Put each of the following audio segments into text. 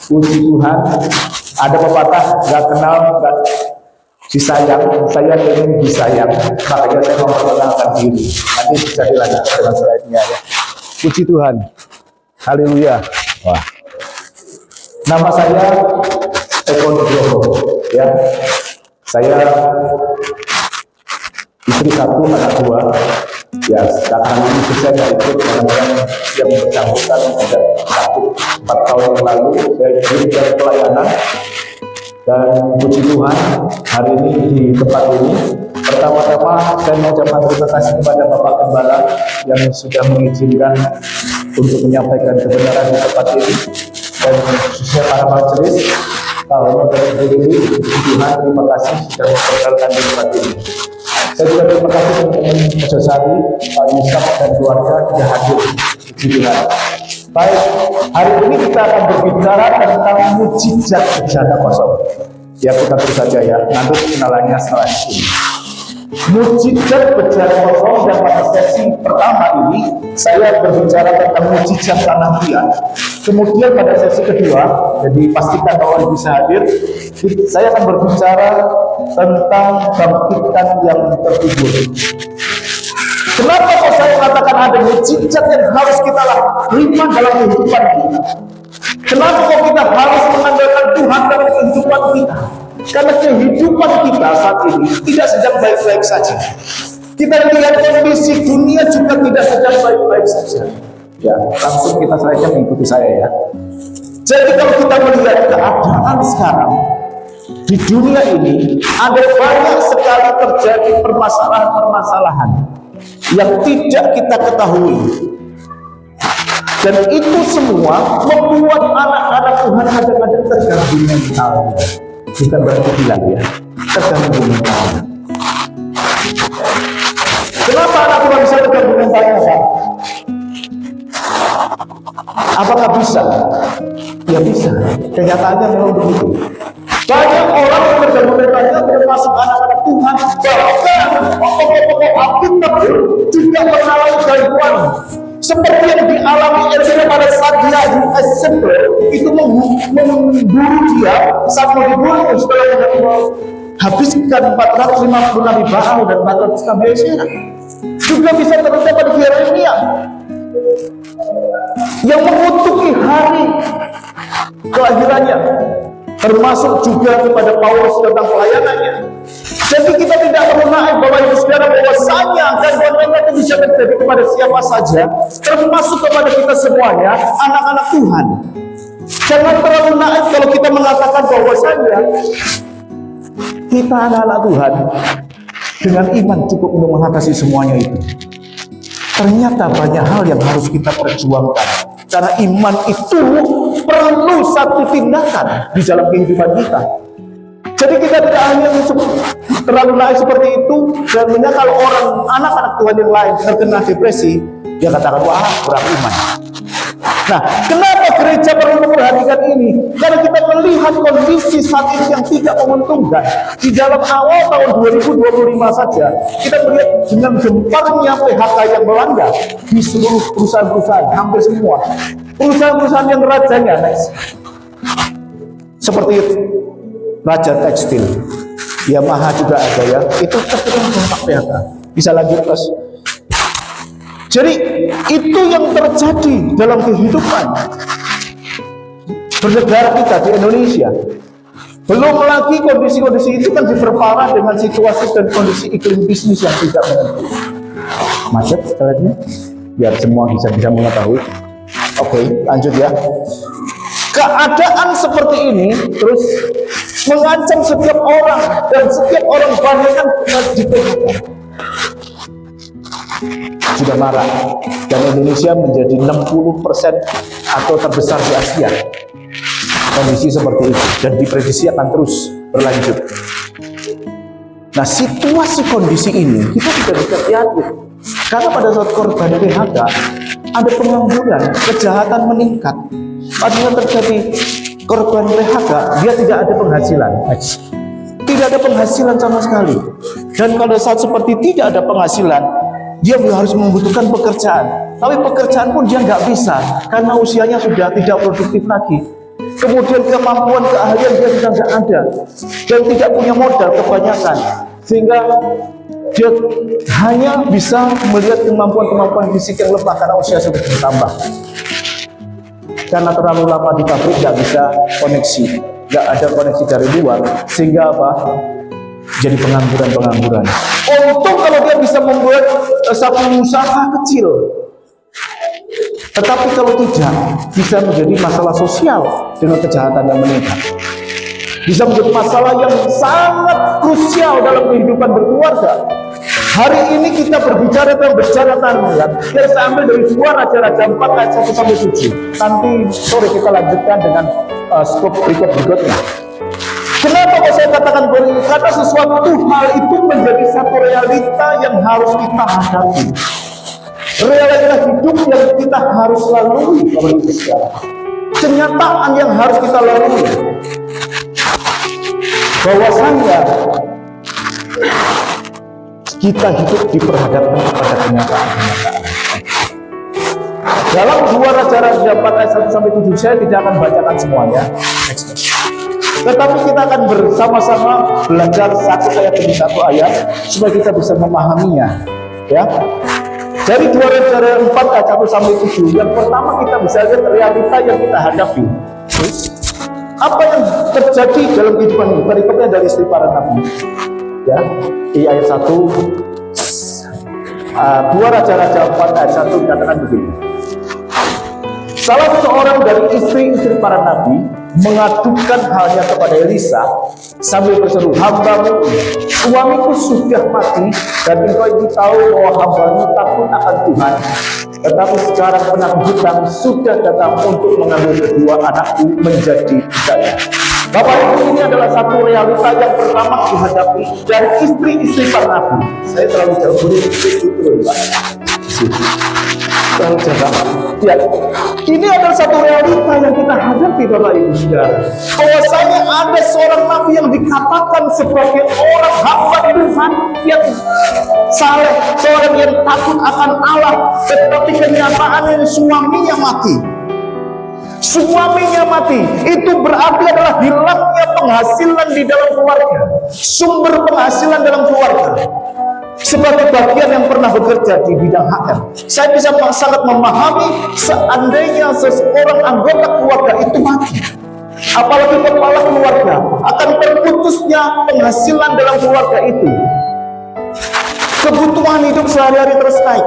Puji Tuhan, ada pepatah nggak kenal nggak disayang, saya ingin disayang, makanya saya memperkenalkan diri. Nanti bisa dilanjutkan dengan slide-nya ya. Puji Tuhan, haleluya. Wah, nama saya Eko Nugroho, ya. Saya istri satu, anak dua. Ya, sekarang ini saya nggak ikut yang bersangkutan sudah sakit 4 tahun yang lalu. Saya berikan pelayanan dan puji Tuhan hari ini di tempat ini. Pertama-tama saya mengucapkan terima kasih kepada Bapak Gembala yang sudah mengizinkan untuk menyampaikan kebenaran di tempat ini, dan khususnya para majelis. Kalau berdiri, Tuhan terima kasih sudah memperkenalkan di tempat ini. Saya juga terima kasih teman-teman Mojosari, Pak Yusuf dan keluarga yang hadir di Tuhan. Baik, hari ini kita akan berbicara tentang mujizat bejana kosong. Ya, kita terus saja ya, nanti kenalannya setelah ini. Mujizat bejana kosong, dan pada sesi pertama ini saya berbicara tentang mujizat tanah liat. Kemudian pada sesi kedua, jadi pastikan kawan bisa hadir, saya akan berbicara tentang bangkitan yang terkubur. Kenapa kok saya katakan ada mujizat yang harus kita terima dalam kehidupan kita? Kenapa kok kita harus mengandalkan Tuhan dalam kehidupan kita? Karena kehidupan kita saat ini tidak sedang baik-baik saja. Kita lihat kondisi dunia juga tidak sedang baik-baik saja. Ya, langsung kita selanjutnya mengikuti saya ya. Jadi kalau kita melihat keadaan sekarang di dunia ini, ada banyak sekali terjadi permasalahan-permasalahan yang tidak kita ketahui. Dan itu semua membuat anak-anak Tuhan kadang-kadang terganggu mentalnya. Bukan berarti bilang ya, terganggu mentalnya. Kenapa anak Tuhan bisa terganggu mentalnya, Pak? Apakah bisa? Ya bisa. Kenyataannya memang begitu. Banyak orang yang terganggu mentalnya, termasuk anak-anak Tuhan, bahkan pokok-pokok Alkitab juga mengalami gangguan seperti yang dialami Ezra pada saat dia di Esebel itu memburu dia saat mau dibunuh setelah menghabiskan 450 nabi Baal dan 400 nabi Esra. Juga bisa terjadi pada Yeremia yang mengutuki hari kelahirannya, termasuk juga kepada Paulus tentang pelayanannya. Jadi kita tidak perlu naik bahwa itu saudara bahwasanya gangguan mental itu bisa terjadi kepada siapa saja, termasuk kepada kita semuanya, anak-anak Tuhan. Jangan terlalu naik kalau kita mengatakan bahwasanya kita anak-anak Tuhan dengan iman cukup untuk mengatasi semuanya itu. Ternyata banyak hal yang harus kita perjuangkan, karena iman itu perlu satu tindakan di dalam kehidupan kita. Jadi kita tidak hanya terlalu naik seperti itu, dan kalau orang anak-anak Tuhan yang lain terkena depresi, dia katakan wah kurang iman. Nah, kenapa gereja perlu memperhatikan ini? Karena kita melihat kondisi saat ini yang tidak menguntungkan. Di dalam awal tahun 2025 saja, kita melihat dengan gemparnya PHK yang melanda di seluruh perusahaan-perusahaan, hampir semua. Perusahaan-perusahaan yang rajanya, seperti Raja Tekstil, Yamaha juga ada ya, itu terkena dampak PHK. Bisa lanjut Mas. Jadi itu yang terjadi dalam kehidupan bernegara kita di Indonesia. Belum lagi kondisi-kondisi itu kan diperparah dengan situasi dan kondisi iklim bisnis yang tidak menentu. Macet sekali biar semua bisa mengetahui. Oke, lanjut ya. Keadaan seperti ini terus mengancam setiap orang, dan setiap orang bahkan di PHK. Sudah marah, dan Indonesia menjadi 60% atau terbesar di Asia. Kondisi seperti itu, dan diprediksi akan terus berlanjut. Nah, situasi kondisi ini kita tidak bisa lihat, karena pada saat korban PHK ada pengangguran, kejahatan meningkat. Pada saat terjadi korban PHK, dia tidak ada penghasilan. Tidak ada penghasilan sama sekali. Dan pada saat seperti tidak ada penghasilan, dia harus membutuhkan pekerjaan. Tapi pekerjaan pun dia nggak bisa, karena usianya sudah tidak produktif lagi. kemudian kemampuan, keahlian dia sudah tidak ada, dan tidak punya modal kebanyakan, sehingga dia hanya bisa melihat kemampuan fisik yang lemah karena usia sudah bertambah. Karena terlalu lama di pabrik, nggak bisa koneksi, nggak ada koneksi dari luar, sehingga apa? Jadi pengangguran. Untung kalau dia bisa membuat satu usaha kecil, tetapi kalau tidak, bisa menjadi masalah sosial dengan kejahatan yang meningkat. Bisa menjadi masalah yang sangat krusial dalam kehidupan berkeluarga. Hari ini kita berbicara tentang bencana ya. Kita ambil dari 2 Raja-Raja 4 ayat 1-7. Nanti sore kita lanjutkan dengan skop berikutnya. Kenapa kok saya katakan begini? Karena sesuatu hal itu menjadi satu realita yang harus kita hadapi. Realita hidup yang kita harus lalui, Bapak Ibu Saudara. Kenyataan yang harus kita lalui. Bahwasanya kita hidup diperhadapkan kepada kenyataan-kenyataan. Dalam 2 Raja-Raja 4 ayat 1-7, saya tidak akan bacakan semuanya. Tetapi kita akan bersama-sama belajar satu ayat demi satu ayat supaya kita bisa memahaminya. Ya. Dari 2 Raja-Raja 4 ayat 1-7, yang pertama kita bisa lihat realita yang kita hadapi. Apa yang terjadi dalam kehidupan ini? Berikutnya dari istri para nabi. Ya, di ayat 1, 2 Raja-Raja 4 ayat 1 dikatakan begini. Salah seorang dari istri-istri para nabi mengadukan halnya kepada Elisa sambil berseru, "Hambamu, suamiku sudah mati, dan engkau ini tahu bahwa hambamu takut akan Tuhan. Tetapi sekarang penagih hutang sudah datang untuk mengambil kedua anakku menjadi budaknya." Bapak Ibu, ini adalah satu realita yang pertama dihadapi dari istri-istri para nabi. Saya terlalu jauh dari istri itu, Pak. Terlalu jauh. Ya, ini adalah satu realita yang kita hadapi, Bapak Ibu Saudara. Bahwasanya ada seorang nabi yang dikatakan sebagai orang hamba Tuhan yang saleh, seorang yang takut akan Allah, tetapi kenyataannya suaminya mati. Suaminya mati, itu berarti adalah hilangnya penghasilan di dalam keluarga, sumber penghasilan dalam keluarga. Sebagai bagian yang pernah bekerja di bidang HR, saya bisa sangat memahami seandainya seseorang anggota keluarga itu mati, apalagi kepala keluarga, akan terputusnya penghasilan dalam keluarga itu. Kebutuhan hidup sehari-hari terus naik.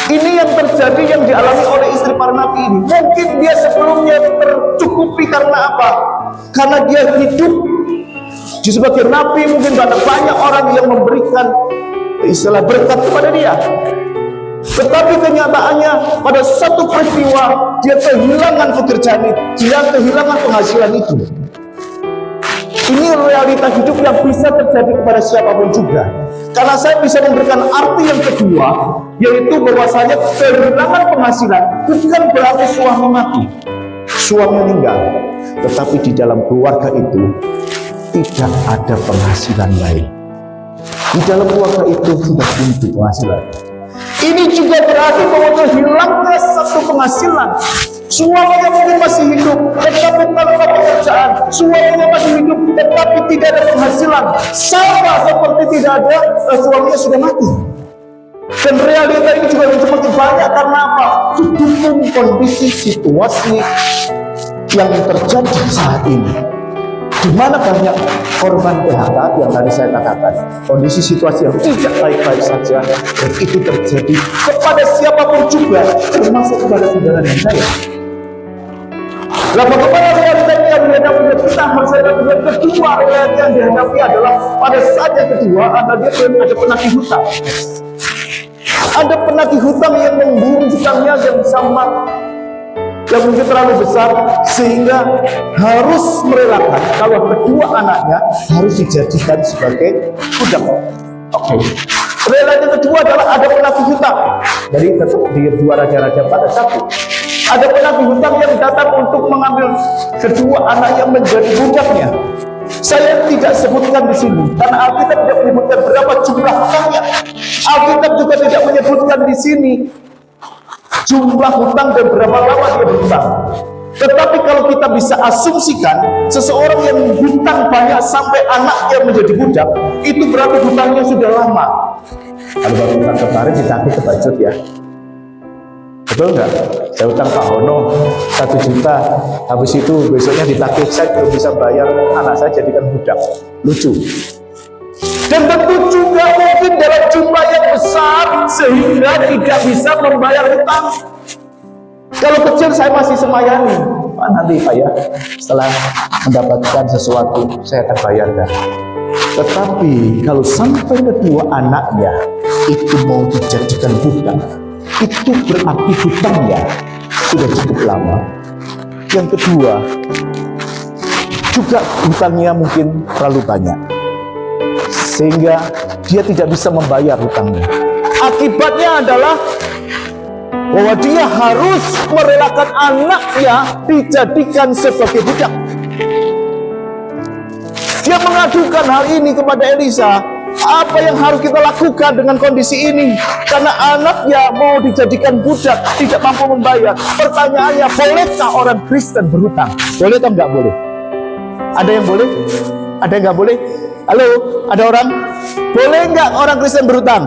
Ini yang terjadi, yang dialami oleh istri para nabi ini. Mungkin dia sebelumnya tercukupi karena apa? Karena dia hidup di sebagai nabi, mungkin banyak orang yang memberikan istilah berkat kepada dia. Tetapi kenyataannya pada satu peristiwa dia kehilangan pekerjaan itu, dia kehilangan penghasilan itu. Ini realita hidup yang bisa terjadi kepada siapapun juga. Karena saya bisa memberikan arti yang kedua, yaitu bahwasanya kehilangan penghasilan bukan berarti suami mati, suami meninggal, tetapi di dalam keluarga itu tidak ada penghasilan lain. Di dalam keluarga itu sudah buntu penghasilan. Ini juga berarti bahwa hilangnya satu penghasilan. Suaminya mungkin masih hidup, tetapi tanpa pekerjaan. Suaminya masih hidup, tetapi tidak ada penghasilan. Sama seperti tidak ada suaminya sudah mati. Dan realita ini juga seperti banyak karena apa? Dukung kondisi situasi yang terjadi saat ini, di mana banyak korban PHK yang tadi saya katakan, kondisi situasi yang tidak baik-baik saja, dan itu terjadi kepada siapapun juga, termasuk kepada saudara dan saya. Nah, bagaimana realita yang dihadapi kita harus ada kedua realita yang dihadapi adalah pada saat yang kedua ada penagih hutang. Ada penagih hutang yang memburu hutangnya yang sama, yang mungkin terlalu besar, sehingga harus merelakan kalau kedua anaknya harus dijadikan sebagai budak. Oke. Realita kedua adalah ada penagih hutang. Jadi tetap di 2 Raja-Raja pada 1. Ada penagih hutang yang datang untuk mengambil kedua anak yang menjadi budaknya. Saya tidak sebutkan di sini karena Alkitab tidak menyebutkan berapa jumlah hutangnya. Alkitab juga tidak menyebutkan di sini jumlah hutang dan berapa lama dia berhutang. Tetapi kalau kita bisa asumsikan seseorang yang hutang banyak sampai anaknya menjadi budak, itu berarti hutangnya sudah lama. Kalau baru hutang kemarin ditagih ke budget ya. Betul nggak? Saya hutang Pak Hono 1 juta, habis itu besoknya ditagih, saya belum bisa bayar, anak saya jadikan budak. Lucu. Dan tentu juga mungkin dalam jumlah yang besar sehingga tidak bisa membayar hutang. Kalau kecil saya masih semayani, Pak, nanti Pak ya, setelah mendapatkan sesuatu saya akan bayarkan. Tetapi kalau sampai kedua anaknya itu mau dijadikan budak, itu berarti hutangnya sudah cukup lama. Yang kedua, juga hutangnya mungkin terlalu banyak, sehingga dia tidak bisa membayar hutangnya. Akibatnya adalah bahwa dia harus merelakan anaknya dijadikan sebagai budak. Dia mengadukan hal ini kepada Elisa. Apa yang harus kita lakukan dengan kondisi ini? Karena anaknya mau dijadikan budak, tidak mampu membayar. Pertanyaannya, bolehkah orang Kristen berhutang? Boleh atau enggak boleh? Ada yang boleh? Ada yang enggak boleh? Halo, ada orang? Boleh enggak orang Kristen berhutang?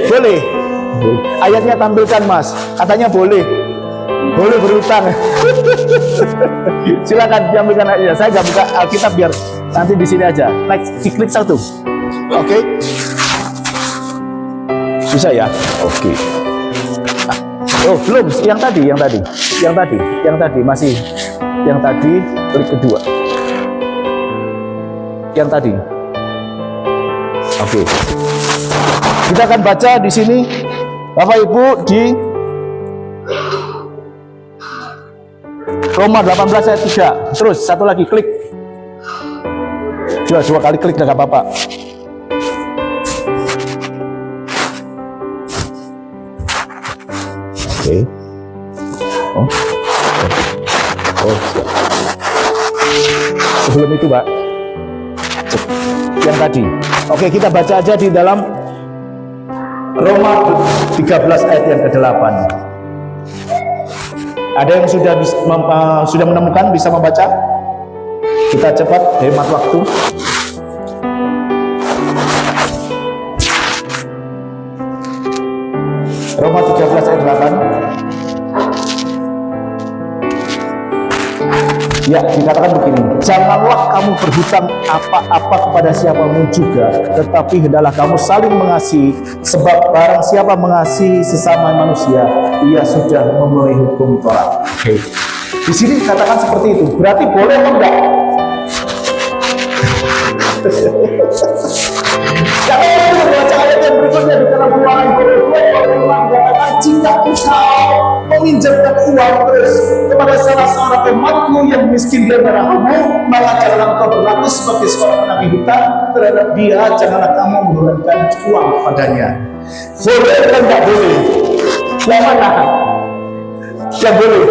Boleh. Ayatnya tampilkan Mas, katanya boleh berhutang. Silakan tampilkan aja. Saya nggak buka Alkitab biar nanti di sini aja. Diklik satu. Oke. Susah ya? Oke. Oh belum, yang tadi masih yang tadi klik kedua. Yang tadi. Oke. Kita akan baca di sini. Bapak Ibu di Roma 18 ayat 3. Terus satu lagi klik. Dua kali klik enggak apa-apa. Oke. Oh. Sebelum itu, Pak. Yang tadi. Oke, kita baca aja di dalam Roma 13 ayat yang ke-8. Ada yang sudah menemukan, bisa membaca? Kita cepat, hemat waktu. Roma 13 ayat 8. Ya, dikatakan begini, janganlah kamu berhutang apa-apa kepada siapapun juga, tetapi hendaklah kamu saling mengasihi, sebab barang siapa mengasihi sesama manusia, ia sudah memenuhi hukum Taurat. Oke. Di sini dikatakan seperti itu, berarti boleh atau enggak? Karena itu membaca ayat yang berikutnya di dalam Ulangan 22 dikatakan, jika engkau meminjamkan uang terus kepada salah seorang temanmu yang miskin di antara kamu, maka janganlah engkau berlaku sebagai seorang penagih hutang terhadap dia, janganlah kamu menurunkan uang kepadanya. Boleh atau enggak boleh? Yang mana? Yang boleh.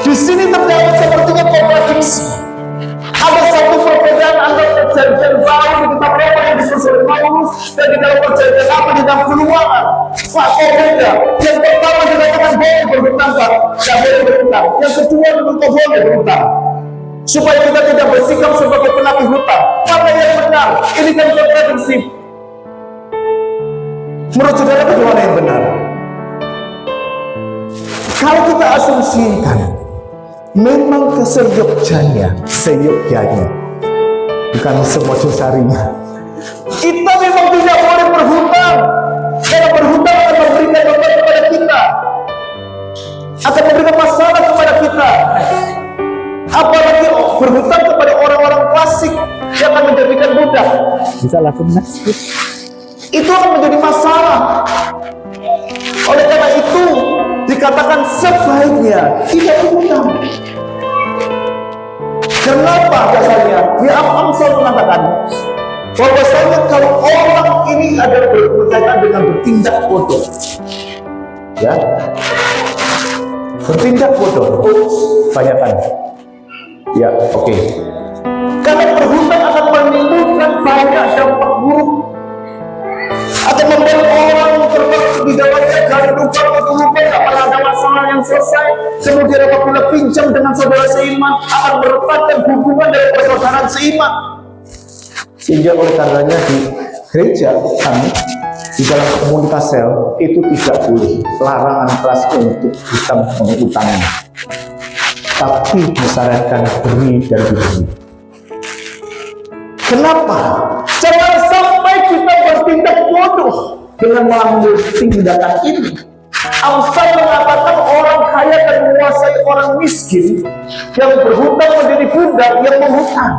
Di sini terdapat sepertinya kontradiksi. Ada satu perbedaan antara perjanjian baru di kitab Roma yang disusun oleh Paulus dan di dalam perjanjian lama di dalam Keluaran. Pak, beda. Yang pertama dikatakan boleh berhutang, Pak, tidak boleh berhutang. Yang kedua dikatakan boleh berhutang. Supaya kita tidak bersikap sebagai penagih hutang. Mana yang benar? Ini kan kontradiksi. Menurut saudara bagaimana yang benar? Kalau kita asumsikan memang keseyogyanya, bukan semojosarinya, kita memang tidak boleh berhutang. Karena berhutang akan memberikan beban kepada kita, akan memberikan masalah kepada kita. Apalagi berhutang kepada orang-orang fasik yang akan menjadikan budak. Bisa langsung nasib. Itu akan menjadi masalah. Oleh karena itu dikatakan sebaiknya tidak berhutang. Kenapa dasarnya? Ya Amsal mengatakan bahwasanya kalau orang ini adalah berkaitan dengan bertindak bodoh, ya, bertindak bodoh, banyakkan, ya, oke. Karena berhutang akan menimbulkan banyak dampak buruk, akan membuat orang terperangkap di dalamnya sedekah, lupa gak pernah ada masalah yang selesai. Kemudian apabila pinjam dengan saudara seiman, akan meretatkan hubungan dari persaudaraan seiman. Sehingga oleh karenanya di gereja kami, di dalam komunitas sel itu tidak boleh larangan keras untuk kita mengutangi, tapi disyaratkan beri dan diberi. Kenapa? Jangan sampai kita bertindak bodoh dengan mengambil tindakan ini. Amsal mengatakan orang kaya dan menguasai orang miskin, yang berhutang menjadi budak yang menghutang.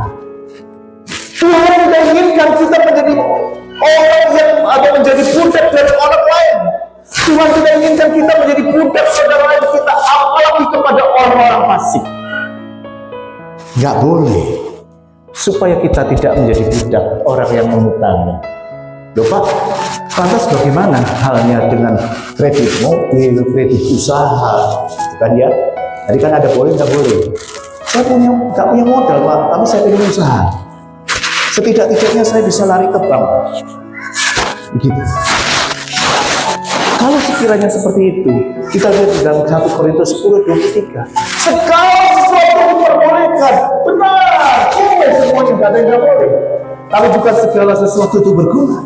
Tuhan tidak inginkan kita menjadi orang yang atau menjadi budak dari orang lain. Tuhan tidak inginkan kita menjadi budak saudara lain kita, apalagi kepada orang-orang fasik. Nggak boleh, supaya kita tidak menjadi budak orang yang mengutangi. Loh Pak, lantas bagaimana halnya dengan kredit mobil, kredit usaha, bukan ya? Tadi kan ada boleh nggak boleh. Saya nggak punya modal Pak, tapi saya pengen usaha. Setidak-tidaknya saya bisa lari ke bank. Begitu. Kalau sekiranya seperti itu, kita lihat di dalam 1 Korintus 10:23. Segala sesuatu diperbolehkan. Benar, boleh semuanya, tidak ada yang tidak boleh. Tapi bukan segala sesuatu itu berguna.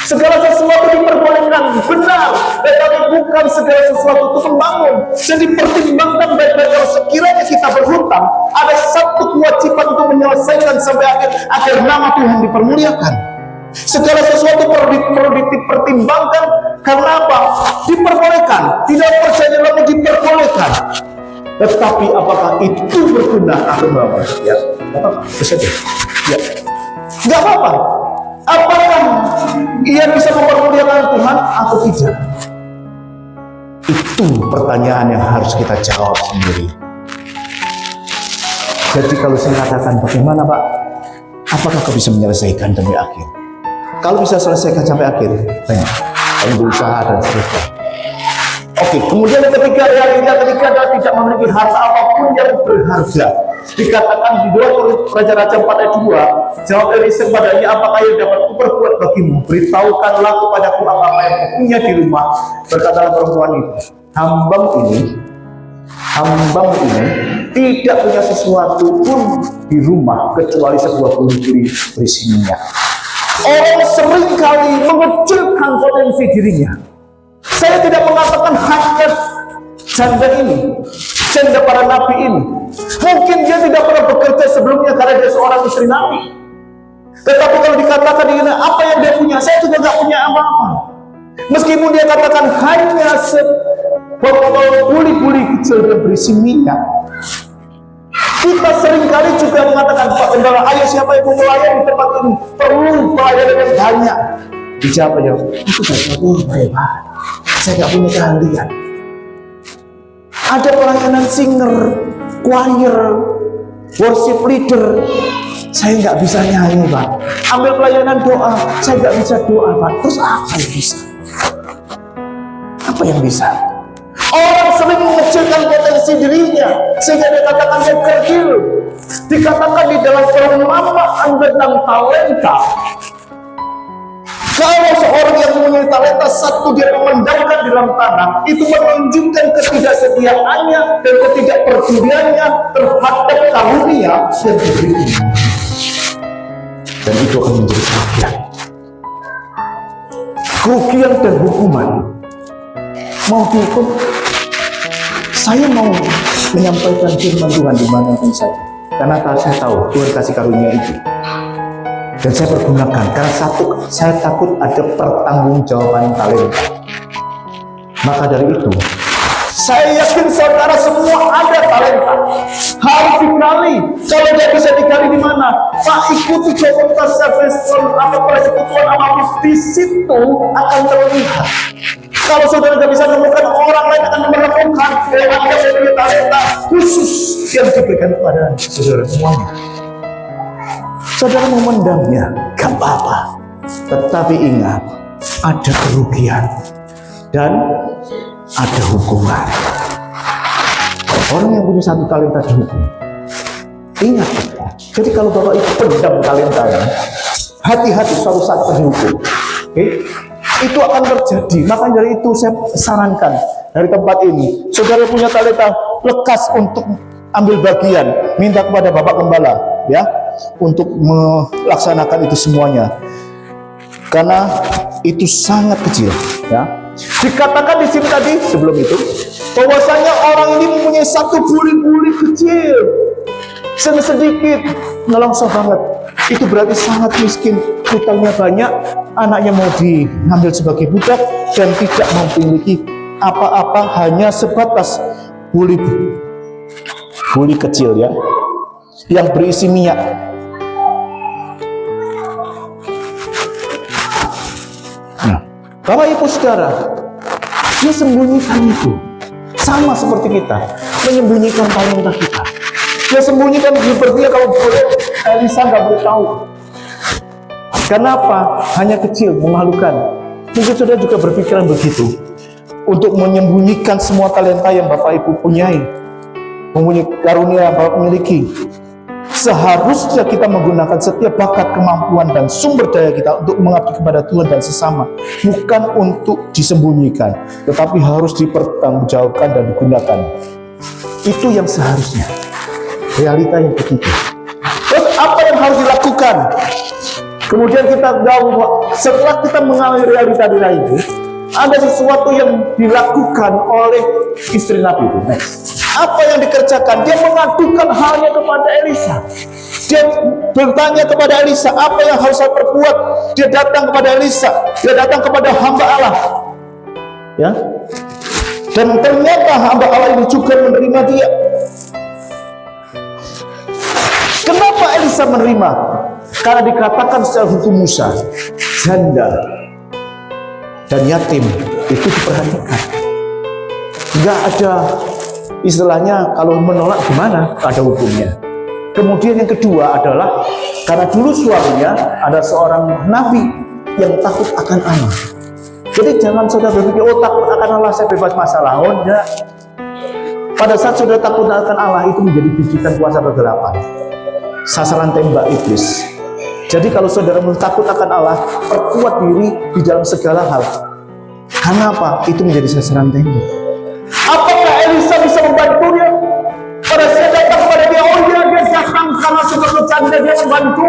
Segala sesuatu diperbolehkan, benar, tetapi bukan segala sesuatu itu membangun. Jadi pertimbangkan baik-baik. Kalau sekiranya kita berhutang, ada satu kewajiban untuk menyelesaikan sampai akhir agar nama Tuhan dipermuliakan. Segala sesuatu perlu dipertimbangkan. Karena apa? Diperbolehkan, tidak percaya lagi diperbolehkan. Tetapi apakah itu berguna atau enggak? Ya, nggak apa-apa, ya, nggak apa-apa. Apakah ia bisa mempermuliakan Tuhan atau tidak? Itu pertanyaan yang harus kita jawab sendiri. Jadi kalau saya katakan, bagaimana Pak? Apakah kau bisa menyelesaikan sampai akhir? Kalau bisa selesaikan sampai akhir, banyak. Kalau berusaha dan seterusnya. Oke, kemudian ketika adalah tidak memiliki harta apapun yang berharga. Dikatakan di 2 Raja-Raja 4 ayat 2, jawab Elisa padanya, apakah yang dapat kuperbuat bagimu? Beritahukanlah kepadaku apa yang punya di rumah. Berkatalah perempuan itu, hambang ini tidak punya sesuatu pun di rumah kecuali sebuah bungkuli berisi minyak. Orang seringkali mengecilkan potensi dirinya. Saya tidak mengatakan hanya janda ini, janda para nabi ini. Mungkin dia tidak pernah bekerja sebelumnya karena dia seorang istri nabi. Tetapi kalau dikatakan ini apa yang dia punya, saya juga nggak punya apa-apa. Meskipun dia katakan hanya sebotol buli-buli kecil yang berisi minyak. Kita seringkali juga mengatakan, Pak Gembala, ayo siapa yang mau melayani di tempat ini? Perlu pelayanan yang banyak. Dijawabnya, aku gak tahu Pak. Saya gak punya keahlian. Ada pelayanan singer, choir, worship leader. Saya nggak bisa nyanyi Pak. Ambil pelayanan doa, saya nggak bisa doa Pak. Terus apa yang bisa? Apa yang bisa? Orang sering mengecilkan potensi dirinya sehingga dikatakan dia kerdil. Dikatakan di dalam perumpamaan tentang talenta. Kalau seorang yang mempunyai talenta satu dia memendamkan di dalam tanah, itu menunjukkan ketidaksetiaannya dan ketidakpeduliannya terhadap karunia yang diberikan. Dan itu akan menjadi kerugian. Kerugian dan hukuman. Mau dihukum? Saya mau menyampaikan firman Tuhan dimanapun saja, karena saya tahu Tuhan kasih karunia itu. Dan saya pergunakan karena satu, saya takut ada pertanggungjawaban talenta. Maka dari itu, saya yakin saudara semua ada talenta. Harus digali. Kalau dia bisa digali di mana? Pak, ikuti komunitas service atau persekutuan amatis, di situ akan terlihat. Kalau saudara tidak bisa menemukan, orang lain akan menemukan yang Anda memiliki talenta khusus yang diberikan kepada saudara semuanya. Saudara memendamnya, gak apa-apa. Tetapi ingat, ada kerugian dan ada hukuman. Orang yang punya satu talenta dihukum. Ingat, jadi kalau Bapak itu pendam talentanya, hati-hati suatu saat dihukum. Oke? Itu akan terjadi. Makanya dari itu saya sarankan dari tempat ini, saudara punya talenta, lekas untuk ambil bagian, minta kepada Bapak Gembala ya untuk melaksanakan itu semuanya. Karena itu sangat kecil ya. Dikatakan di sini tadi sebelum itu bahwasanya orang ini mempunyai satu buli-buli kecil, sedikit, nolongsor banget. Itu berarti sangat miskin, hutangnya banyak, anaknya mau diambil sebagai budak dan tidak memiliki apa-apa, hanya sebatas buli kecil ya, yang berisi minyak. Nah, Bapak Ibu Saudara, dia sembunyikan itu, sama seperti kita menyembunyikan talenta kita. Dia sembunyikan sepertinya kalau boleh Elisa nggak boleh tahu. Kenapa? Hanya kecil, memalukan. Mungkin saudara juga berpikiran begitu, untuk menyembunyikan semua talenta yang Bapak Ibu punyai, mempunyai karunia yang Bapak miliki. Seharusnya kita menggunakan setiap bakat, kemampuan, dan sumber daya kita untuk mengabdi kepada Tuhan dan sesama, bukan untuk disembunyikan, tetapi harus dipertanggungjawabkan dan digunakan. Itu yang seharusnya, realita yang begitu. Terus apa yang harus dilakukan? Kemudian kita tahu, setelah kita mengalami realita itu, ada sesuatu yang dilakukan oleh istri Nabi itu. Apa yang dikerjakan? Dia mengadukan halnya kepada Elisa. Dia bertanya kepada Elisa, apa yang harus saya perbuat? Dia datang kepada Elisa, dia datang kepada hamba Allah, ya. Dan ternyata hamba Allah ini juga menerima dia. Kenapa Elisa menerima? Karena dikatakan secara hukum Musa, janda dan yatim itu diperhatikan. Enggak ada istilahnya kalau menolak gimana, ada hukumnya. Kemudian yang kedua adalah karena dulu suaminya ada seorang nabi yang takut akan Allah. Jadi jangan saudara berpikir, oh takut akan Allah saya bebas masalah. Oh enggak. Pada saat saudara takut akan Allah, itu menjadi bijikan kuasa kegelapan, sasaran tembak iblis. Jadi kalau saudara takut akan Allah, perkuat diri di dalam segala hal. Karena apa? Itu menjadi sasaran tembak. Apakah Elisa bisa membantu dia? Pada saat datang kepada dia, oh iya, dia datang karena sebagai janda, dia membantu.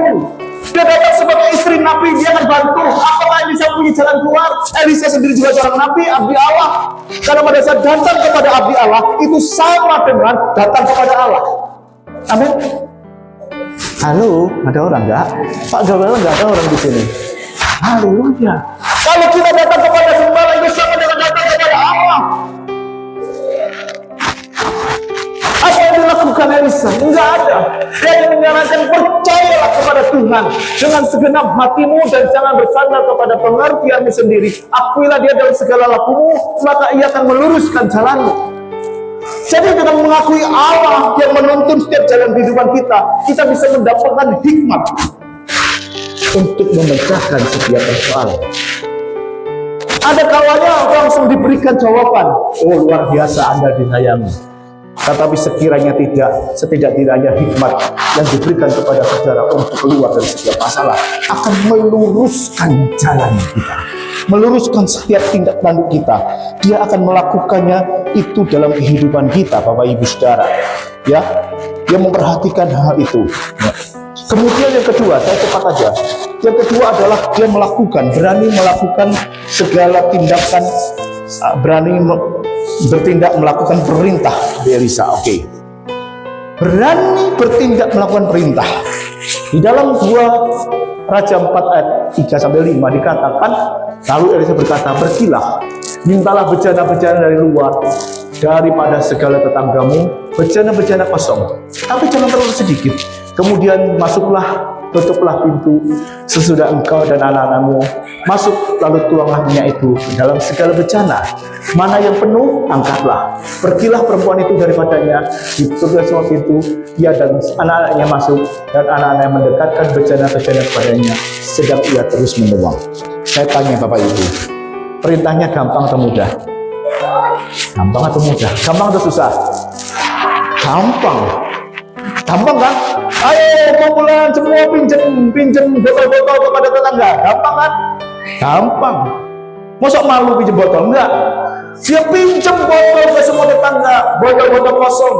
Dia datang sebagai istri Nabi, dia akan bantu. Apakah Elisa punya jalan keluar? Elisa sendiri juga seorang Nabi, abdi Allah. Karena pada saat datang kepada abdi Allah, itu sama dengan datang kepada Allah. Amin. Halo, ada orang enggak? Pak Gembala enggak ada orang di sini. Haleluya. Kalau kita datang kepada Gembala, itu sama dengan datang kepada Allah. Apa yang dilakukan Elisa? Enggak ada. Dia menyarankan, percayalah kepada Tuhan dengan segenap hatimu dan jangan bersandar kepada pengertianmu sendiri. Akuilah dia dalam segala lakumu, maka ia akan meluruskan jalanmu. Jadi dengan mengakui Allah yang menuntun setiap jalan kehidupan kita, kita bisa mendapatkan hikmat untuk memecahkan setiap persoalan. Ada kalanya langsung diberikan jawaban, oh luar biasa Anda disayangi. Tetapi sekiranya tidak, setidak-tidaknya hikmat yang diberikan kepada saudara untuk keluar dari setiap masalah akan meluruskan jalan kita, meluruskan setiap tindak tanduk kita. Dia akan melakukannya itu dalam kehidupan kita, Bapak Ibu Saudara. Ya, dia memperhatikan hal itu. Ya. Kemudian yang kedua, saya cepat aja. Yang kedua adalah dia berani melakukan segala tindakan, berani bertindak melakukan perintah di Elisa. Oke. Berani bertindak melakukan perintah. Di dalam 2 Raja 4 ayat 3-5 dikatakan, lalu Elisa berkata, pergilah, mintalah bejana-bejana dari luar, daripada segala tetanggamu, bejana-bejana kosong, tapi jangan terlalu sedikit. Kemudian masuklah, tutuplah pintu sesudah engkau dan anak-anakmu masuk, lalu tuanglah minyak itu ke dalam segala bejana. Mana yang penuh, angkatlah. Pergilah perempuan itu daripadanya, ditutuplah semua pintu, dia dan anak-anaknya masuk, dan anak-anaknya mendekatkan bejana-bejana kepadanya, sedang ia terus menuang. Saya tanya Bapak Ibu, perintahnya gampang atau mudah? Gampang atau mudah? Gampang atau susah? Gampang. Gampang kan? Ayo kumpulan semua pinjam botol-botol kepada tetangga. Gampang kan? Gampang. Masa malu pinjam botol? Enggak. Dia pinjam botol ke semua tetangga, botol-botol kosong.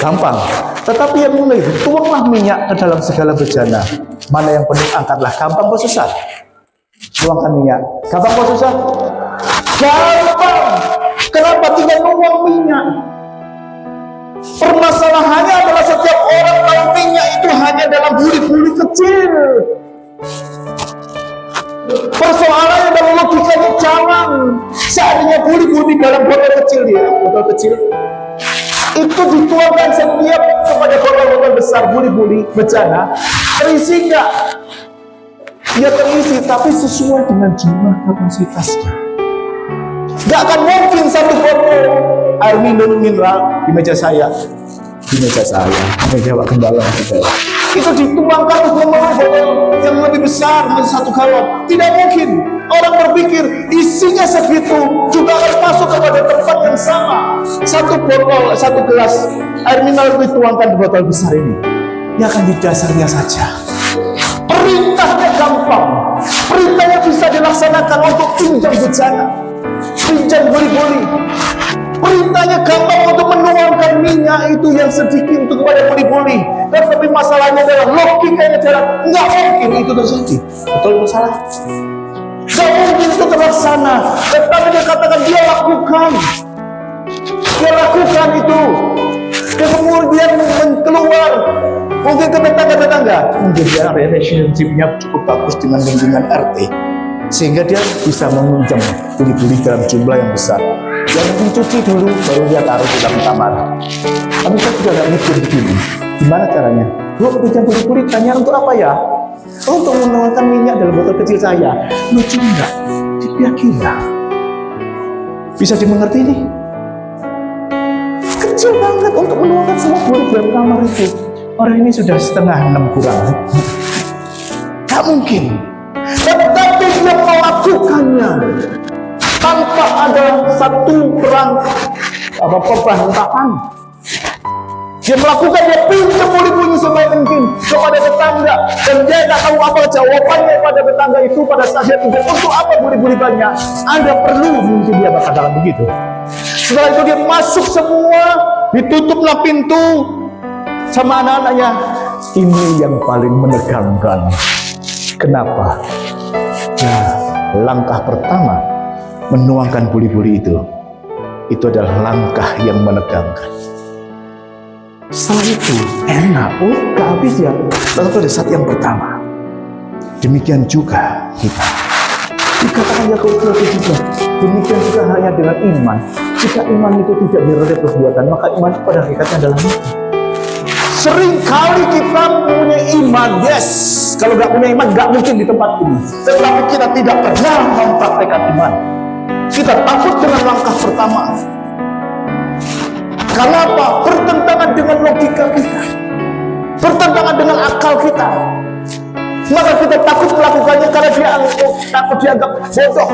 Gampang. Tetapi yang mulai itu, tuanglah minyak ke dalam segala bejana. Mana yang penuh angkatlah. Gampang kok susah? Tuangkan minyak. Gampang kok susah? Gampang. Kenapa tinggal nuang minyak? Permasalahannya adalah setiap orang tahu minyak itu hanya dalam buli-buli kecil. Persoalannya dalam logikanya jangan. Seandainya buli-buli dalam botol kecil botol kecil itu dituangkan setiap kepada botol-botol besar buli-buli bejana, terisi enggak? Ya terisi, tapi sesuai dengan jumlah kapasitasnya. Enggak akan mungkin satu botol air minum mineral di meja saya, meja Pak Gembala itu dituangkan untuk botol yang lebih besar, satu galon. Tidak mungkin. Orang berpikir isinya segitu juga akan masuk kepada tempat yang sama. Satu botol, satu gelas air mineral dituangkan di botol besar ini. Ya akan di dasarnya saja. Perintahnya gampang. Perintahnya bisa dilaksanakan untuk pinjam bejana, pinjam buli-buli. Perintahnya gampang untuk menuangkan minyak itu yang sedikit untuk kepada buli-buli. Tapi masalahnya adalah logikanya jalan. Nggak mungkin itu terjadi. Betul masalah? Nggak mungkin itu terlaksana. Tetapi dia katakan dia lakukan. Dia lakukan itu. Dia kemudian keluar. Mungkin ke tetangga-tetangga. Mungkin dia relationship-nya cukup bagus dengan lingkungan RT. Sehingga dia bisa meminjam buli-buli dalam jumlah yang besar. Dia mungkin cuci dulu, baru dia taruh di dalam kamar. Tapi saya juga nggak mikir begini. Gimana caranya? Lu pinjam buli-buli, tanya untuk apa ya? Untuk menuangkan minyak dalam botol kecil saya. Lucu enggak? Dia kira bisa dimengerti nih. Kecil banget untuk menuangkan semua buli dalam kamar itu. Orang ini sudah setengah 6 kurang. Tak mungkin. Tetapi dia melakukannya tanpa ada satu pemberontakan. Dia melakukan, dia pinjam buli-buli sebaik mungkin kepada tetangga, dan dia tidak tahu apa jawabannya pada tetangga itu pada saat dia pinjam. Untuk apa buli-buli banyak? Anda perlu, mungkin dia berkata begitu. Setelah itu dia masuk semua, ditutuplah pintu sama anak-anaknya. Ini yang paling menegangkan. Kenapa? Ya, langkah pertama menuangkan buli-buli itu adalah langkah yang menegangkan. Setelah itu enak, gak habis ya. Lalu pada saat yang pertama, demikian juga kita. Dikatakan Yakobus juga, demikian juga hanya dengan iman. Jika iman itu tidak disertai perbuatan, maka iman itu pada hakikatnya adalah mati. Seringkali kita punya iman, yes. Kalau nggak punya iman, nggak mungkin di tempat ini. Tetapi kita tidak pernah mempraktekkan iman. Kita takut dengan langkah pertama. Karena apa? Bertentangan dengan logika kita, bertentangan dengan akal kita. Maka kita takut melakukannya karena takut dianggap bodoh.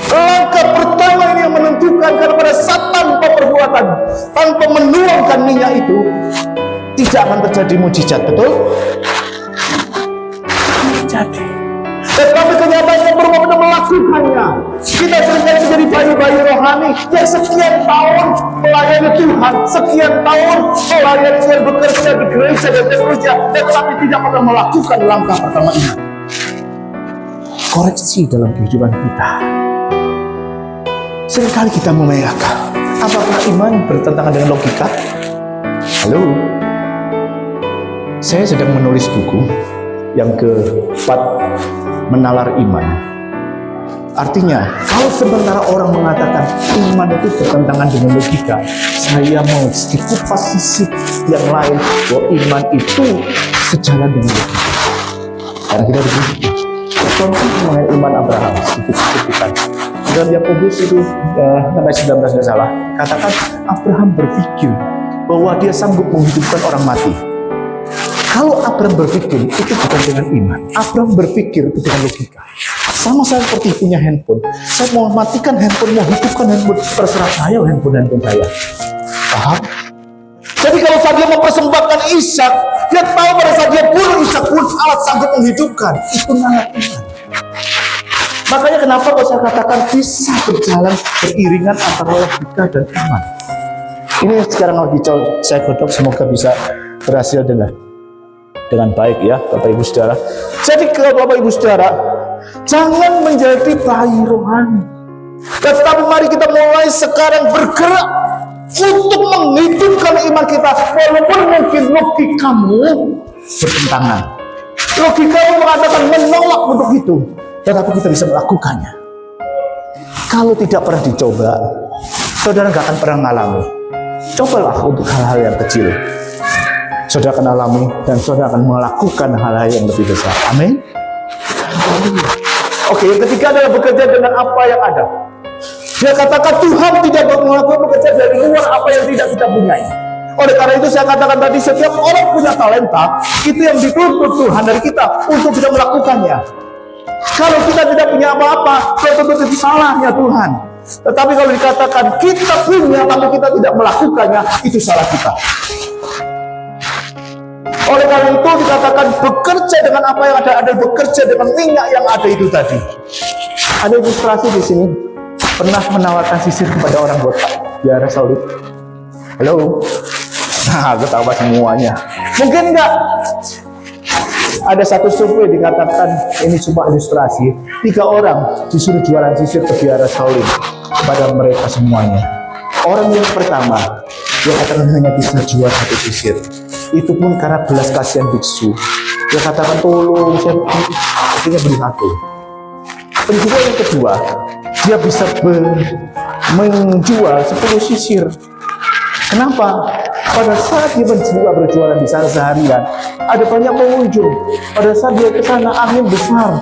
Langkah pertama ini yang menentukan, karena pada saat tanpa perbuatan, tanpa menuangkan minyak itu, tidak akan terjadi mujizat, betul? Terjadi. Tetapi kenyataannya benar-benar melakukannya. Kita seringkali menjadi bayi-bayi rohani yang sekian tahun melayani Tuhan, sekian tahun melayani Tuhan, bekerja di gereja dan seterusnya, tetapi tidak pernah melakukan langkah pertama ini. Koreksi dalam kehidupan kita. Seringkali kita mempunyai akal. Apakah iman bertentangan dengan logika? Halo? Saya sedang menulis buku yang keempat, Menalar Iman. Artinya, kalau sementara orang mengatakan iman itu bertentangan dengan logika, saya mau dikupas sisi yang lain bahwa iman itu sejalan dengan logika. Karena kita begini, contoh mengenai iman Abraham, sedikit-sedikit. Dalam Yakobus itu sampai 19 tidak salah, katakan Abraham berpikir bahwa dia sanggup menghidupkan orang mati. Kalau Abraham berpikir, itu bukan dengan iman. Abraham berpikir itu dengan logika. Sama saya seperti punya handphone. Saya mau matikan handphone, mau hidupkan handphone, terserah saya handphone saya. Paham? Jadi kalau saya mempersembahkan Ishak, Dia tahu pada saat dia bunuh Ishak pun Allah sanggup menghidupkan. Itu nama Tuhan. Makanya kenapa kalau saya katakan bisa berjalan beriringan antara logika dan iman. Ini sekarang lagi saya godok, semoga bisa berhasil dengan baik ya Bapak Ibu Saudara. Jadi kalau Bapak Ibu Saudara, jangan menjadi bayi rohani. Tetapi mari kita mulai sekarang bergerak untuk menghidupkan iman kita. Walaupun mungkin logikamu bertentangan, logikamu mengatakan menolak untuk itu, tetapi kita bisa melakukannya. Kalau tidak pernah dicoba, saudara nggak akan pernah mengalami. Cobalah untuk hal-hal yang kecil, saudara akan alami dan saudara akan melakukan hal-hal yang lebih besar. Amin. Oke, yang ketiga adalah bekerja dengan apa yang ada. Dia katakan Tuhan tidak melakukan bekerja dari luar apa yang tidak kita punyai. Oleh karena itu saya katakan tadi, setiap orang punya talenta, itu yang dituntut Tuhan dari kita untuk tidak melakukannya. Kalau kita tidak punya apa-apa, tentu itu salahnya Tuhan. Tetapi kalau dikatakan kita punya tapi kita tidak melakukannya, itu salah kita. Oleh karena itu dikatakan bekerja dengan apa yang ada bekerja dengan minyak yang ada itu tadi. Ada ilustrasi di sini. Pernah menawarkan sisir kepada orang botak di Arab Saudi. Halo? Nah, ketawa semuanya. Mungkin enggak. Ada satu survei dikatakan, ini cuma ilustrasi, 3 orang disuruh jualan sisir ke Arab Saudi kepada mereka semuanya. Orang yang pertama, dia katakan hanya bisa jual 1 sisir. Itu pun karena belas kasihan biksu. Dia katakan tolong, saya ingin beli 1. Penjual yang kedua, dia bisa menjual 10 sisir. Kenapa? Pada saat dia berjualan di sana seharian, ada banyak pengunjung. Pada saat dia ke sana, angin besar,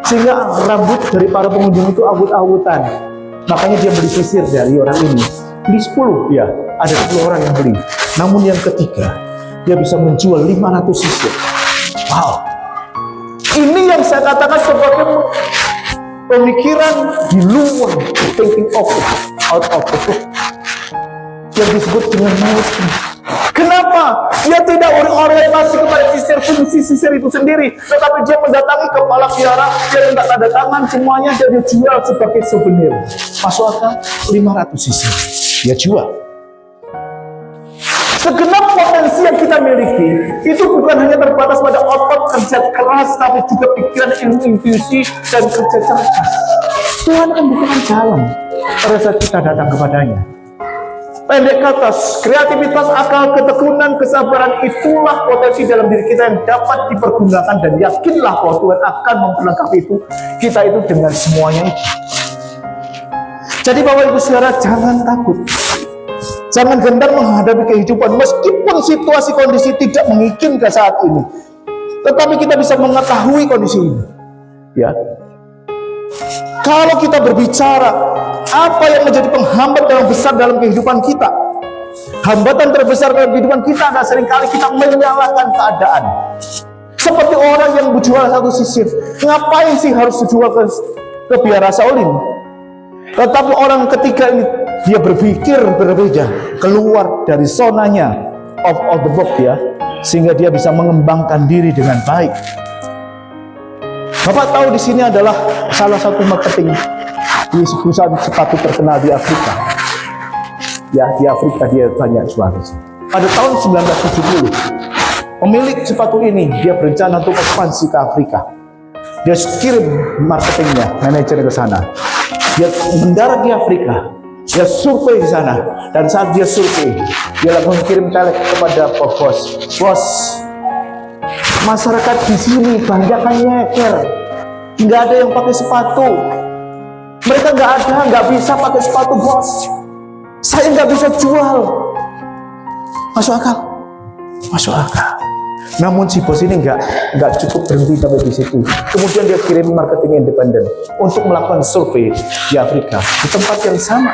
sehingga rambut dari para pengunjung itu awut-awutan. Makanya dia beli sisir dari orang ini. Beli 10, ya, ada 10 orang yang beli. Namun yang ketiga, dia bisa menjual 500 sisir. Wow. Ini yang saya katakan sebagai pemikiran di luar, thinking out of the book, yang disebut dengan maestri. Kenapa? Dia tidak orientasi kepada sisir itu sendiri, tetapi dia mendatangi kepala biara, dia minta tanda tangan semuanya, dia jual sebagai souvenir. Masuk akal? 500 sisir dia jual. Segenap potensi yang kita miliki itu bukan hanya terbatas pada otot kerja keras, tapi juga pikiran, ilmu, intuisi, dan kerja cerdas. Tuhan akan bukakan jalan pada saat kita datang kepadanya. Pendek kata, kreativitas, akal, ketekunan, kesabaran, itulah potensi dalam diri kita yang dapat dipergunakan, dan yakinlah bahwa Tuhan akan memperlengkapi kita itu dengan semuanya itu. Jadi Bapak Ibu Saudara, jangan takut. Jangan gendar menghadapi kehidupan meskipun situasi kondisi tidak mengizinkan saat ini. Tetapi kita bisa mengetahui kondisi ini. Ya. Kalau kita berbicara apa yang menjadi penghambat yang besar dalam kehidupan kita, hambatan terbesar dalam kehidupan kita adalah seringkali kita menyalahkan keadaan. Seperti orang yang menjual 1 sisir, ngapain sih harus dijual ke biara Shaolin? Tetapi orang ketiga ini, dia berpikir berbeda, keluar dari zonanya of the box ya, sehingga dia bisa mengembangkan diri dengan baik. Bapak tahu di sini adalah salah satu marketing di perusahaan sepatu terkenal di Afrika. Ya, di Afrika dia banyak jual. Pada tahun 1970, pemilik sepatu ini dia berencana untuk ekspansi ke Afrika. Dia kirim marketingnya, manajer ke sana. Dia mendarat di Afrika. Dia survei di sana, dan saat dia survei, dia langsung kirim telek kepada bos. Bos, masyarakat di sini banyak nyeker, nggak ada yang pakai sepatu. Mereka nggak bisa pakai sepatu bos. Saya nggak bisa jual. Masuk akal? Masuk akal. Namun si bos ini nggak cukup berhenti sampai di situ. Kemudian dia kirim marketing independen untuk melakukan survei di Afrika di tempat yang sama.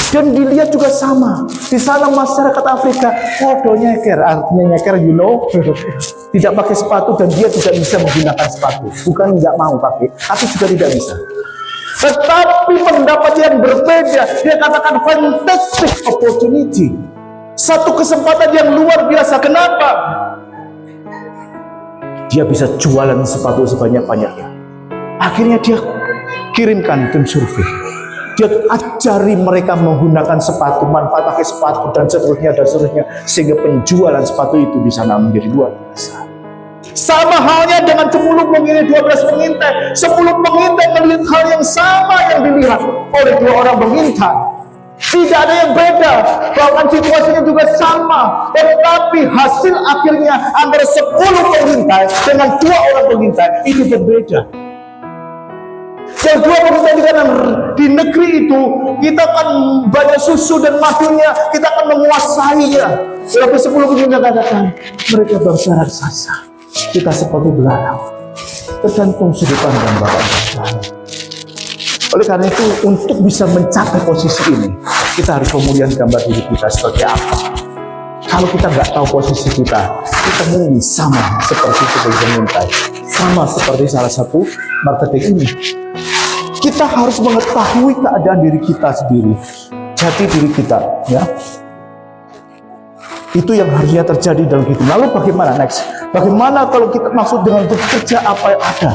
Dan dilihat juga sama. Di sana masyarakat Afrika podo nyeker, artinya nyeker, tidak pakai sepatu, dan dia tidak bisa menggunakan sepatu. Bukan nggak mau pakai, tapi juga tidak bisa. Tetapi pendapat yang berbeda, dia katakan fantastic opportunity. Satu kesempatan yang luar biasa. Kenapa? Dia bisa jualan sepatu sebanyak-banyaknya. Akhirnya dia kirimkan tim survei. Dia ajari mereka menggunakan sepatu, manfaat pakai sepatu, dan seterusnya, sehingga penjualan sepatu itu di sana menjadi luar biasa. Sama halnya dengan 10 pengintai, 12 pengintai. 10 pengintai melihat hal yang sama yang dilihat oleh 2 orang pengintai. Tidak ada yang beda, bahkan situasinya juga sama. Tetapi hasil akhirnya antara 10 pengintai dengan 2 orang pengintai itu berbeda. Yang 2 pengintai di negeri itu, kita akan banyak susu dan madunya, kita akan menguasainya. Tetapi 10 pengintai katakan, mereka bangsa raksasa, kita seperti belalang, tergantung sudut pandang Bapak Ibu. Oleh karena itu, untuk bisa mencapai posisi ini, kita harus pemulihan gambar diri kita seperti apa. Kalau kita nggak tahu posisi kita mungkin sama seperti pengintai, sama seperti salah satu marketing ini. Kita harus mengetahui keadaan diri kita sendiri, jati diri kita, ya. Itu yang harusnya terjadi dalam hidup. Lalu bagaimana next? Bagaimana kalau kita maksud dengan bekerja apa yang ada?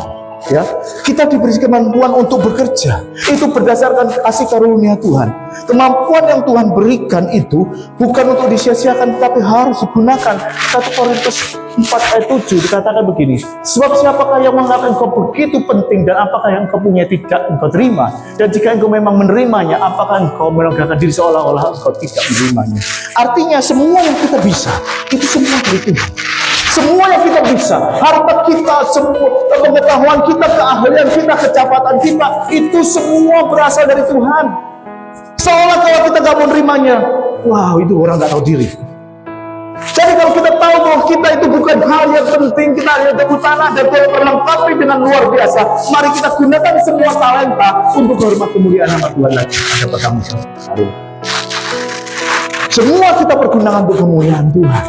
Ya, kita diberi kemampuan untuk bekerja. Itu berdasarkan kasih karunia Tuhan. Kemampuan yang Tuhan berikan itu bukan untuk disia-siakan, tapi harus digunakan. 1 Korintus 4 ayat 7 dikatakan begini, sebab siapakah yang menganggap engkau begitu penting, dan apakah yang engkau punya tidak engkau terima? Dan jika engkau memang menerimanya, apakah engkau menegakkan diri seolah-olah engkau tidak menerimanya? Artinya semua yang kita bisa, itu semua dari Tuhan. Semua yang kita bisa, harta kita, semua pengetahuan kita, keahlian kita, kecepatan kita, itu semua berasal dari Tuhan. Seolah kalau kita gak mau nerimanya, wow, itu orang gak tahu diri. Jadi kalau kita tahu bahwa kita itu bukan hal yang penting, kita hanya tepuk tanah dan terlengkapi dengan luar biasa, mari kita gunakan semua talenta untuk hormat kemuliaan nama Tuhan lagi. Ada pertama sekali. Semua kita pergunakan untuk kemuliaan Tuhan,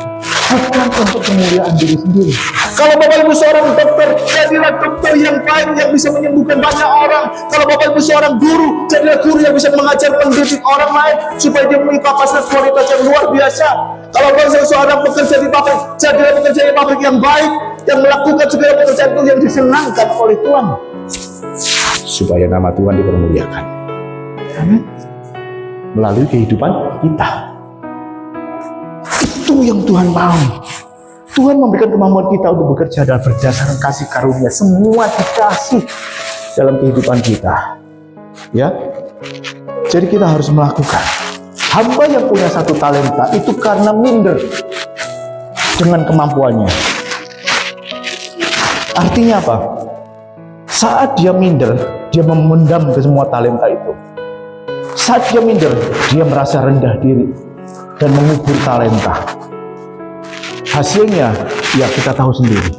bukan untuk kemuliaan diri sendiri. Kalau Bapak Ibu seorang dokter, jadilah dokter yang baik yang bisa menyembuhkan banyak orang. Kalau Bapak Ibu seorang guru, jadilah guru yang bisa mengajar, mendidik orang lain supaya dia memiliki kapasitas kualitas yang luar biasa. Kalau Bapak Ibu seorang pekerja di pabrik, jadilah pekerja di pabrik yang baik, yang melakukan segala pekerjaan itu yang disenangkan oleh Tuhan, supaya nama Tuhan dipermuliakan. Amin. Melalui kehidupan kita. Itu yang Tuhan mau. Tuhan memberikan kemampuan kita untuk bekerja dan berdasarkan kasih karunia. Semua dikasih dalam kehidupan kita, ya. Jadi kita harus melakukan. Hamba yang punya 1 talenta itu karena minder dengan kemampuannya. Artinya apa? Saat dia minder, dia memendam ke semua talenta itu. Saat dia minder, dia merasa rendah diri dan mengubur talenta. Hasilnya, ya kita tahu sendiri.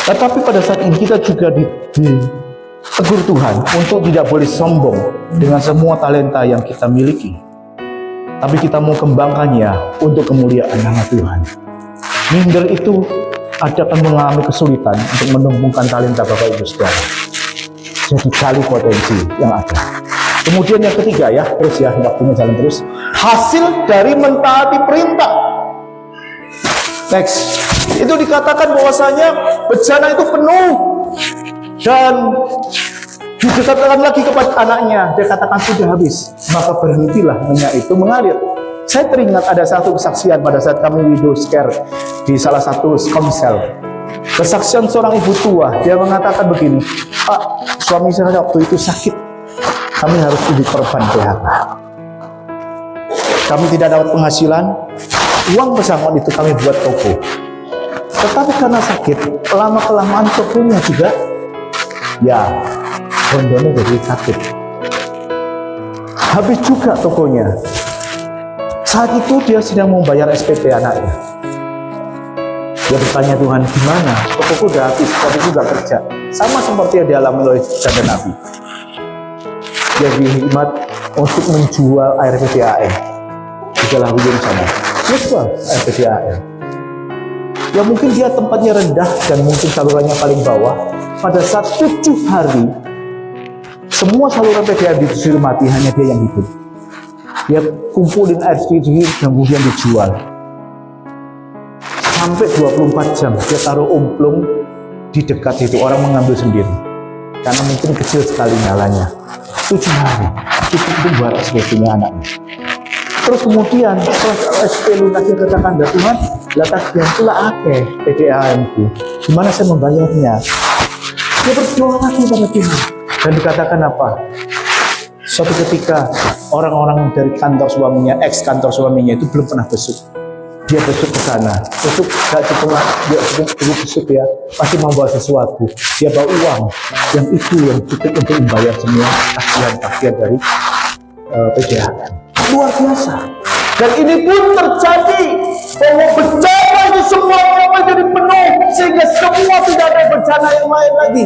Tetapi pada saat ini kita juga ditegur Tuhan untuk tidak boleh sombong dengan semua talenta yang kita miliki. Tapi kita mau kembangkannya untuk kemuliaan nama Tuhan. Minder itu akan mengalami kesulitan untuk menumbuhkan talenta Bapak Ibu Saudara. Jadi kali potensi yang ada. Kemudian yang ketiga, ya, terus ya, waktunya jalan terus. Hasil dari mentaati perintah. Next, itu dikatakan bahwasanya bejana itu penuh, dan dikatakan lagi kepada anaknya, dia katakan sudah habis, maka berhentilah minyak itu mengalir. Saya teringat ada satu kesaksian pada saat kami widow care di salah satu komsel. Kesaksian seorang ibu tua, dia mengatakan begini, Pak, suami saya waktu itu sakit, kami harus dikorban PHK. Kami tidak dapat penghasilan, uang pesangon itu kami buat toko. Tetapi karena sakit, lama-kelamaan tokonya juga, ya, bondone jadi sakit. Habis juga tokonya. Saat itu dia sedang membayar SPP anaknya. Dia bertanya, Tuhan, gimana? Tokoku udah habis, tokoku gak kerja. Sama seperti yang dialami oleh janda Nabi. Dia dihikmat untuk menjual air PDAM. Adalah hujung sana. Dia jual air PDAM. Ya mungkin dia tempatnya rendah dan mungkin salurannya paling bawah. Pada saat 7 hari, semua saluran PDAM disuruh mati, hanya dia yang hidup. Dia kumpulin air sedikit dan kemudian dijual. Sampai 24 jam dia taruh umplung di dekat itu, orang mengambil sendiri. Karena mungkin kecil sekali nyalanya. 7 hari itu membuat sebetulnya anaknya. Terus kemudian setelah SP lunasnya katakan, "Ya Tuhan, lah tagihan pula akeh PDAM-ku. Gimana saya membayarnya?" Dia berdoa lagi pada Tuhan. Dan dikatakan apa? Suatu ketika orang-orang dari kantor suaminya, ex kantor suaminya itu belum pernah besuk. Dia besuk ke sana, besuk gak cukup, dia besuk ya, pasti membawa sesuatu. Dia bawa uang, yang itu yang cukup untuk membayar semua tagihan dari PDAM. Luar biasa. Dan ini pun terjadi bahwa bencana itu semuanya menjadi penuh, sehingga semua tidak ada bencana yang lain lagi.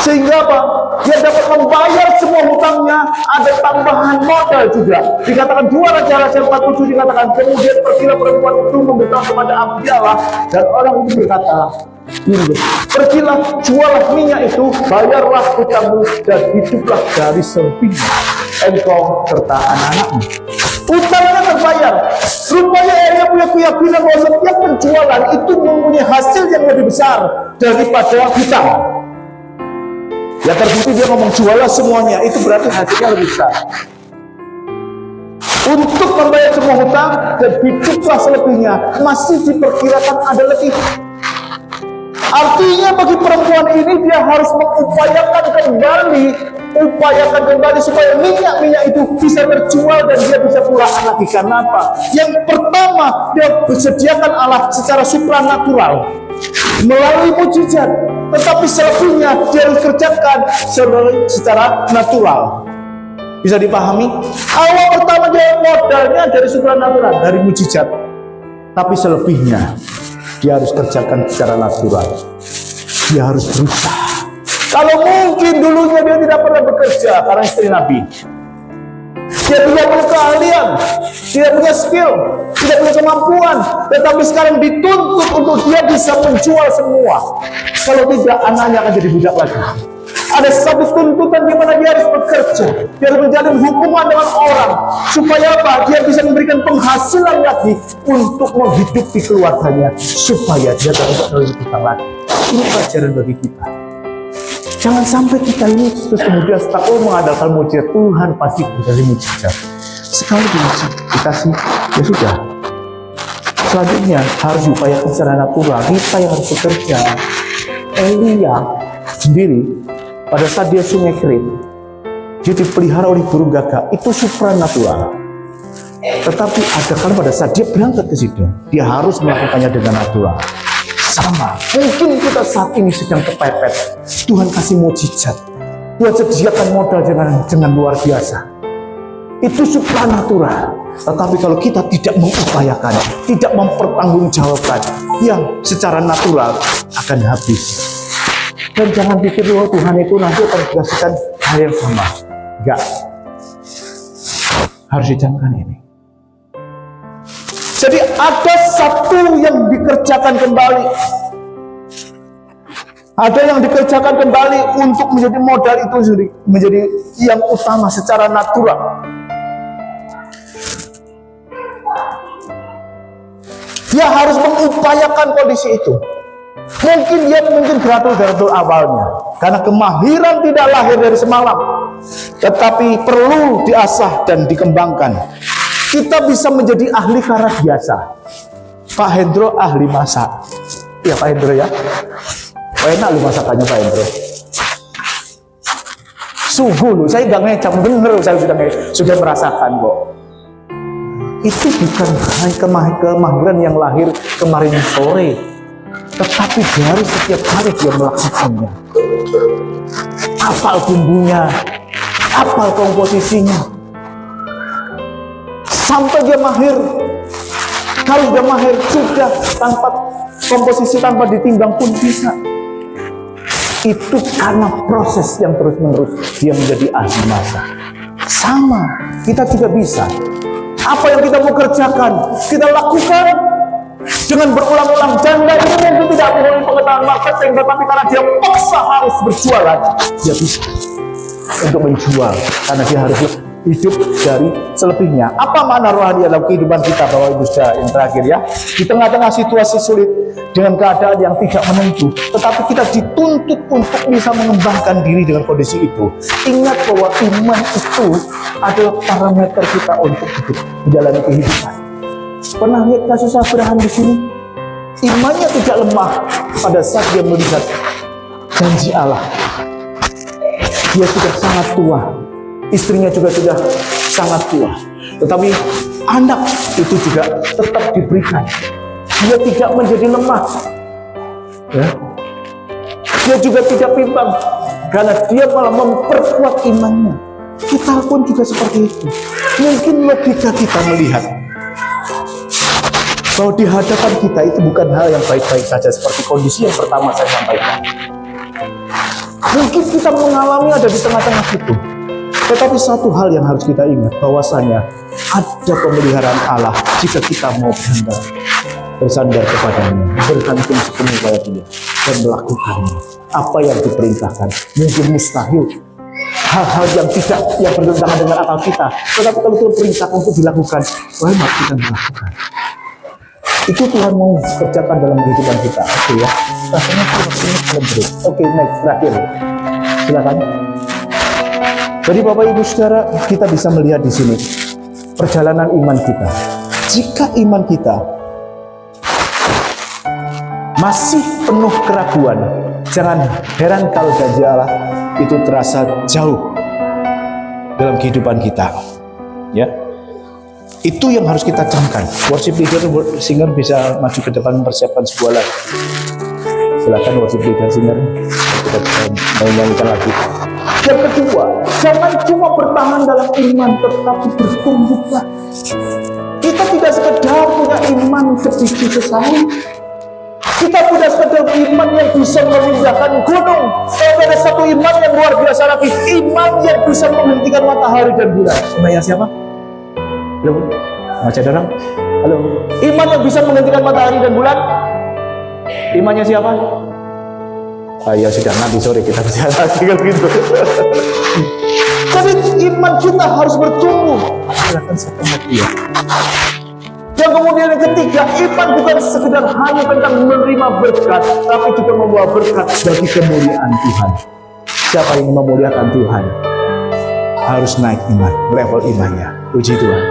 Sehingga apa? Dia dapat membayar semua hutangnya, ada tambahan modal juga. Dikatakan 2 Raja-Raja 47 dikatakan, kemudian pergilah perempuan itu memberitahu kepada abdi Allah, dan orang itu berkata, "Pergilah, jualah minyak itu, bayarlah hutangmu, dan hiduplah dari selebihnya engkau serta anak-anakmu." Utangnya terbayar. Rupanya dia punya keyakinan bahwa setiap penjualan itu mempunyai hasil yang lebih besar daripada hutang. Ya terbukti dia ngomong jualah semuanya, itu berarti hasilnya lebih besar. Untuk membayar semua hutang dan hiduplah selebihnya, masih diperkirakan ada lebih. Artinya bagi perempuan ini dia harus mengupayakan kembali supaya minyak itu bisa terjual dan dia bisa pulang lagi. Karena apa? Yang pertama, dia disediakan Allah secara supranatural melalui mujizat, tetapi selebihnya dia harus kerjakan secara natural. Bisa dipahami? Awal pertama dia modalnya dari supranatural, dari mujizat, tapi selebihnya dia harus kerjakan secara natural. Dia harus berusaha. Kalau mungkin dulunya dia tidak pernah bekerja karena istri Nabi, dia tidak punya keahlian, tidak punya skill, tidak punya kemampuan, tetapi sekarang dituntut untuk dia bisa menjual semua. Kalau tidak, anaknya akan jadi budak lagi. Ada satu tuntutan di mana dia harus bekerja, dia harus menjalin hubungan dengan orang, supaya apa? Dia bisa memberikan penghasilan lagi untuk menghidupi keluarganya, supaya dia tidak terlalu hutang lagi. Ini pelajaran bagi kita. Jangan sampai kita ini terus kemudian setelah mengandalkan mujizat, Tuhan pasti dikasih mujizat. Sekali dikasih, ya sudah. Selanjutnya harus diupayakan secara natural. Kita yang harus bekerja. Elia sendiri pada saat dia sungai Krit, dia dipelihara oleh burung gagak, itu supranatural. Tetapi ada kan pada saat dia berangkat ke situ, dia harus melakukannya dengan natural. Sama, mungkin kita saat ini sedang kepepet, Tuhan kasih mujizat, Tuhan sediakan modal dengan luar biasa. Itu supranatural. Tetapi kalau kita tidak mengupayakan, tidak mempertanggungjawabkan, yang secara natural akan habis. Dan jangan pikir bahwa Tuhan itu nanti akan menghasilkan hal yang sama. Enggak. Harus dicamkan ini. Jadi ada satu yang dikerjakan kembali. Ada yang dikerjakan kembali untuk menjadi modal itu sendiri, menjadi yang utama secara natural. Dia harus mengupayakan kondisi itu. Mungkin gratul awalnya, karena kemahiran tidak lahir dari semalam, tetapi perlu diasah dan dikembangkan. Kita bisa menjadi ahli karena biasa. Pak Hendro ahli masak. Ya Pak Hendro ya. Enak lu masakannya Pak Hendro. Sungguh lu, saya nggak ngecap bener, saya sudah merasakan kok. Itu bukan hanya kemahiran yang lahir kemarin sore, tetapi dari setiap hari dia melakukannya. Hafal bumbunya, hafal komposisinya. Sampai dia mahir. Kalau dia mahir, sudah tanpa komposisi, tanpa ditimbang pun bisa. Itu karena proses yang terus-menerus dia menjadi ahli masak. Sama, kita juga bisa. Apa yang kita mau kerjakan, kita lakukan dengan berulang-ulang. Janda ini mungkin tidak memiliki pengetahuan marketing, tetapi karena dia paksa harus berjualan, dia bisa untuk menjual, karena dia harus hidup dari selebihnya. Apa makna rohani dalam kehidupan kita, Bapak Ibu Saudara? Yang terakhir ya, di tengah-tengah situasi sulit dengan keadaan yang tidak menentu, tetapi kita dituntut untuk bisa mengembangkan diri dengan kondisi itu. Ingat bahwa iman itu adalah parameter kita untuk hidup, menjalani kehidupan. Pernah lihat kasus Abraham di sini? Imannya tidak lemah pada saat dia melihat janji Allah. Dia sudah sangat tua, istrinya juga sudah sangat tua, tetapi anak itu juga tetap diberikan. Dia tidak menjadi lemah, ya. Dia juga tidak bimbang, karena dia malah memperkuat imannya. Kita pun juga seperti itu. Mungkin logika kita melihat bahwa di hadapan kita itu bukan hal yang baik-baik saja, seperti kondisi yang pertama saya sampaikan. Mungkin kita mengalami ada di tengah-tengah itu, tetapi satu hal yang harus kita ingat, bahwasanya ada pemeliharaan Allah jika kita mau bersandar kepadanya, bergantung sepenuhnya kepada Dia, dan melakukannya apa yang diperintahkan. Mungkin mustahil, hal-hal yang bertentangan dengan akal kita, tetapi kalau Tuhan perintahkan untuk dilakukan, why not kita melakukan? Itu Tuhan mau kerjakan dalam kehidupan kita. Oke ya, rasanya ini lebih. Oke, next, terakhir, silakan. Jadi Bapak Ibu Saudara, kita bisa melihat di sini perjalanan iman kita. Jika iman kita masih penuh keraguan, jangan heran kalau janji Allah itu terasa jauh dalam kehidupan kita. Ya, itu yang harus kita camkan. Worship leader, singer bisa maju ke depan mempersiapkan sebuah lagu. Silakan worship leader, singer, kita menyanyikan lagu. Yang kedua, jangan cuma bertahan dalam iman, tetapi bertumbuhlah. Kita tidak sekedar punya iman sebiji sesawi. Kita punya sekedar iman yang bisa memindahkan gunung. Tapi ada satu iman yang luar biasa lagi, iman yang bisa menghentikan matahari dan bulan. Namanya siapa? Halo, macam orang. Halo, iman yang bisa menghentikan matahari dan bulan. Imannya siapa? Ya sudah, nanti sore kita bisa lagi kalau gitu. Tapi iman kita harus bertumbuh. Silakan sepenuhnya dia. Dan kemudian yang ketiga, iman bukan sekedar hanya tentang menerima berkat, tapi juga membawa berkat bagi kemuliaan Tuhan. Siapa yang memuliakan Tuhan harus naik iman, level imannya. Puji Tuhan.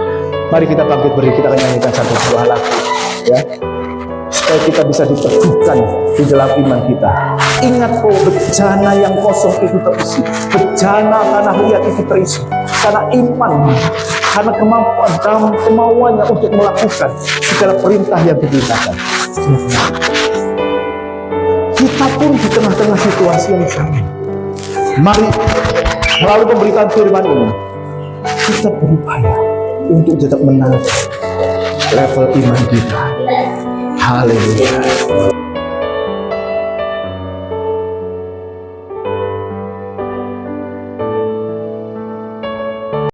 Mari kita bangkit berdiri, kita akan nyanyikan satu buah lagu, ya, supaya kita bisa diteguhkan di dalam iman kita. Ingat bahwa bejana yang kosong itu terisi, bejana tanah liat itu terisi, karena iman, karena kemampuan dan kemauannya untuk melakukan segala perintah yang diperintahkan. Kita pun di tengah-tengah situasi yang sama, mari melalui pemberitaan firman ini kita berupaya untuk tetap menaik level iman kita. Haleluya.